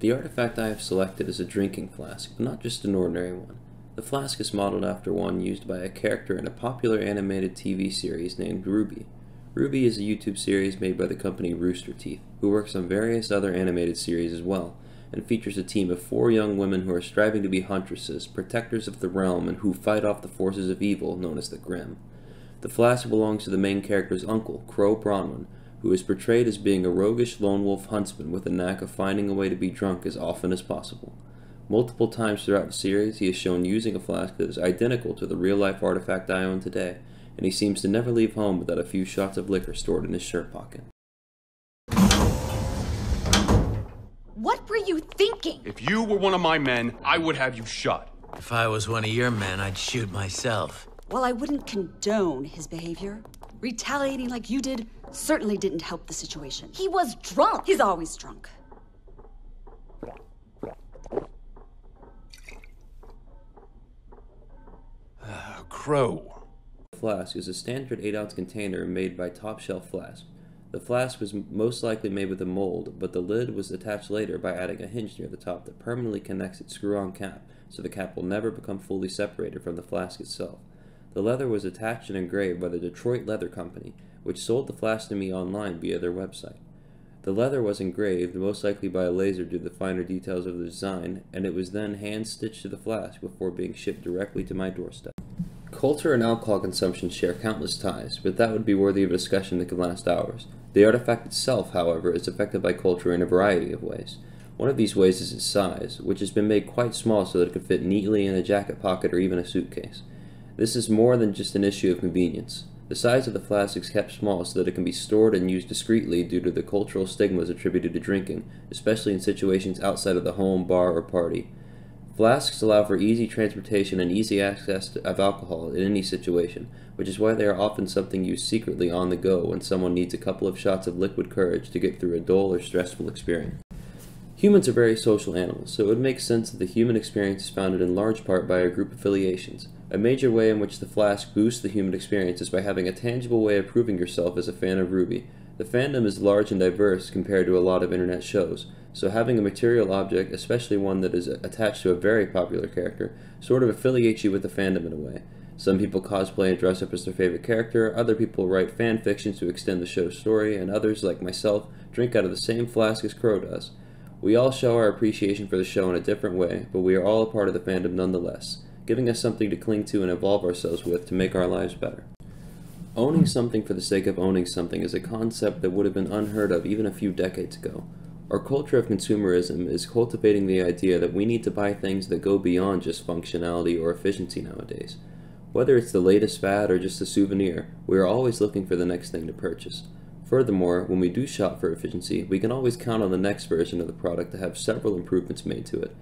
The artifact I have selected is a drinking flask, but not just an ordinary one. The flask is modeled after one used by a character in a popular animated TV series named Ruby. Ruby is a YouTube series made by the company Rooster Teeth, who works on various other animated series as well, and features a team of 4 young women who are striving to be huntresses, protectors of the realm, and who fight off the forces of evil known as the Grimm. The flask belongs to the main character's uncle, Qrow Branwen, who is portrayed as being a roguish lone wolf huntsman with a knack of finding a way to be drunk as often as possible. Multiple times throughout the series, he is shown using a flask that is identical to the real-life artifact I own today, and he seems to never leave home without a few shots of liquor stored in his shirt pocket. What were you thinking? If you were one of my men, I would have you shot. If I was one of your men, I'd shoot myself. Well, I wouldn't condone his behavior. Retaliating like you did certainly didn't help the situation. He was drunk. He's always drunk. Qrow. The flask is a standard 8-ounce container made by Top Shelf Flask. The flask was most likely made with a mold, but the lid was attached later by adding a hinge near the top that permanently connects its screw-on cap, so the cap will never become fully separated from the flask itself. The leather was attached and engraved by the Detroit Leather Company, which sold the flask to me online via their website. The leather was engraved, most likely by a laser due to the finer details of the design, and it was then hand-stitched to the flask before being shipped directly to my doorstep. Culture and alcohol consumption share countless ties, but that would be worthy of a discussion that could last hours. The artifact itself, however, is affected by culture in a variety of ways. One of these ways is its size, which has been made quite small so that it could fit neatly in a jacket pocket or even a suitcase. This is more than just an issue of convenience. The size of the flask is kept small so that it can be stored and used discreetly due to the cultural stigmas attributed to drinking, especially in situations outside of the home, bar, or party. Flasks allow for easy transportation and easy access of alcohol in any situation, which is why they are often something used secretly on the go when someone needs a couple of shots of liquid courage to get through a dull or stressful experience. Humans are very social animals, so it would make sense that the human experience is founded in large part by our group affiliations. A major way in which the flask boosts the human experience is by having a tangible way of proving yourself as a fan of Ruby. The fandom is large and diverse compared to a lot of internet shows, so having a material object, especially one that is attached to a very popular character, sort of affiliates you with the fandom in a way. Some people cosplay and dress up as their favorite character, other people write fan fiction to extend the show's story, and others, like myself, drink out of the same flask as Qrow does. We all show our appreciation for the show in a different way, but we are all a part of the fandom nonetheless, giving us something to cling to and evolve ourselves with to make our lives better. Owning something for the sake of owning something is a concept that would have been unheard of even a few decades ago. Our culture of consumerism is cultivating the idea that we need to buy things that go beyond just functionality or efficiency nowadays. Whether it's the latest fad or just a souvenir, we are always looking for the next thing to purchase. Furthermore, when we do shop for efficiency, we can always count on the next version of the product to have several improvements made to it.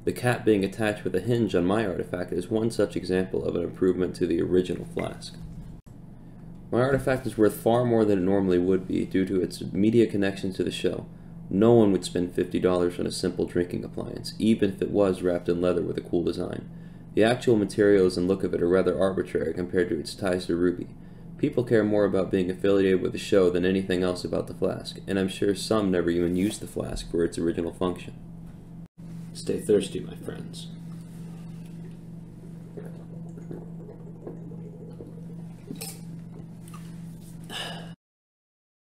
The cap being attached with a hinge on my artifact is one such example of an improvement to the original flask. My artifact is worth far more than it normally would be due to its media connection to the show. No one would spend $50 on a simple drinking appliance, even if it was wrapped in leather with a cool design. The actual materials and look of it are rather arbitrary compared to its ties to Ruby. People care more about being affiliated with the show than anything else about the flask, and I'm sure some never even used the flask for its original function. Stay thirsty, my friends.